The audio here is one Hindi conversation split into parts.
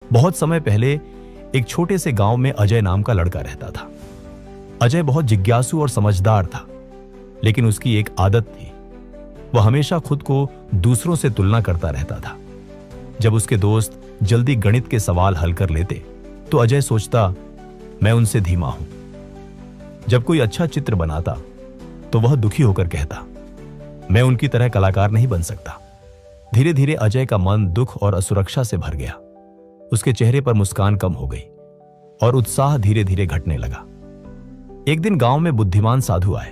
बहुत समय पहले एक छोटे से गांव में अजय नाम का लड़का रहता था। अजय बहुत जिज्ञासु और समझदार था, लेकिन उसकी एक आदत थी। वह हमेशा खुद को दूसरों से तुलना करता रहता था। जब उसके दोस्त जल्दी गणित के सवाल हल कर लेते तो अजय सोचता, मैं उनसे धीमा हूं। जब कोई अच्छा चित्र बनाता तो वह दुखी होकर कहता, मैं उनकी तरह कलाकार नहीं बन सकता। धीरे धीरे अजय का मन दुख और असुरक्षा से भर गया। उसके चेहरे पर मुस्कान कम हो गई और उत्साह धीरे धीरे घटने लगा। एक दिन गांव में बुद्धिमान साधु आए।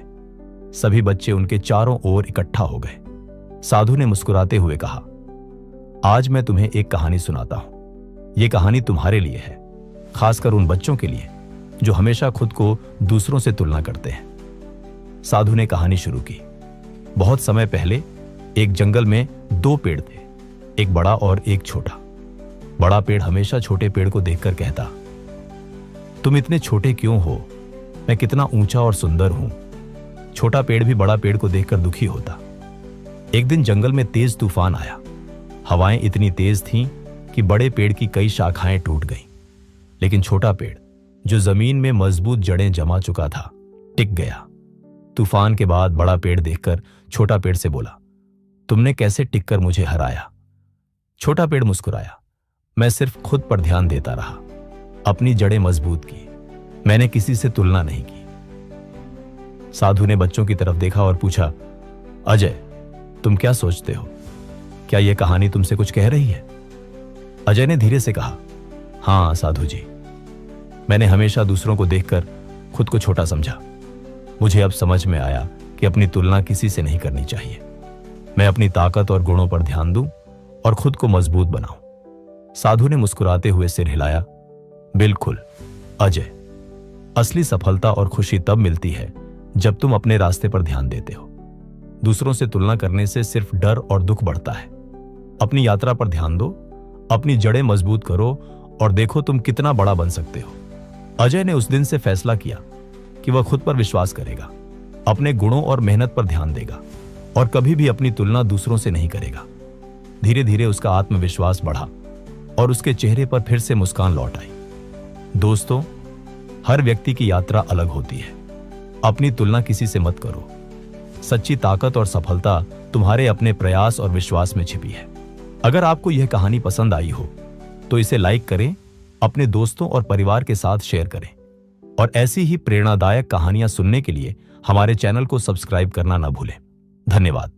सभी बच्चे उनके चारों ओर इकट्ठा हो गए। साधु ने मुस्कुराते हुए कहा, आज मैं तुम्हें एक कहानी सुनाता हूं। यह कहानी तुम्हारे लिए है, खासकर उन बच्चों के लिए जो हमेशा खुद को दूसरों से तुलना करते हैं। साधु ने कहानी शुरू की। बहुत समय पहले एक जंगल में दो पेड़ थे, एक बड़ा और एक छोटा। बड़ा पेड़ हमेशा छोटे पेड़ को देखकर कहता, तुम इतने छोटे क्यों हो? मैं कितना ऊंचा और सुंदर हूं। छोटा पेड़ भी बड़ा पेड़ को देखकर दुखी होता। एक दिन जंगल में तेज तूफान आया। हवाएं इतनी तेज थीं कि बड़े पेड़ की कई शाखाएं टूट गईं, लेकिन छोटा पेड़ जो जमीन में मजबूत जड़ें जमा चुका था, टिक गया। तूफान के बाद बड़ा पेड़ देखकर छोटा पेड़ से बोला, तुमने कैसे टिककर मुझे हराया? छोटा पेड़ मुस्कुराया, मैं सिर्फ खुद पर ध्यान देता रहा, अपनी जड़ें मजबूत की, मैंने किसी से तुलना नहीं की। साधु ने बच्चों की तरफ देखा और पूछा, अजय, तुम क्या सोचते हो? क्या यह कहानी तुमसे कुछ कह रही है? अजय ने धीरे से कहा, हां साधु जी, मैंने हमेशा दूसरों को देखकर खुद को छोटा समझा। मुझे अब समझ में आया कि अपनी तुलना किसी से नहीं करनी चाहिए। मैं अपनी ताकत और गुणों पर ध्यान दूं और खुद को मजबूत बनाऊं। साधु ने मुस्कुराते हुए सिर हिलाया, बिल्कुल अजय, असली सफलता और खुशी तब मिलती है जब तुम अपने रास्ते पर ध्यान देते हो। दूसरों से तुलना करने से सिर्फ डर और दुख बढ़ता है। अपनी यात्रा पर ध्यान दो, अपनी जड़ें मजबूत करो और देखो तुम कितना बड़ा बन सकते हो। अजय ने उस दिन से फैसला किया कि वह खुद पर विश्वास करेगा, अपने गुणों और मेहनत पर ध्यान देगा और कभी भी अपनी तुलना दूसरों से नहीं करेगा। धीरे धीरे उसका आत्मविश्वास बढ़ा और उसके चेहरे पर फिर से मुस्कान लौट आई। दोस्तों, हर व्यक्ति की यात्रा अलग होती है। अपनी तुलना किसी से मत करो। सच्ची ताकत और सफलता तुम्हारे अपने प्रयास और विश्वास में छिपी है। अगर आपको यह कहानी पसंद आई हो तो इसे लाइक करें, अपने दोस्तों और परिवार के साथ शेयर करें और ऐसी ही प्रेरणादायक कहानियां सुनने के लिए हमारे चैनल को सब्सक्राइब करना न भूलें। धन्यवाद।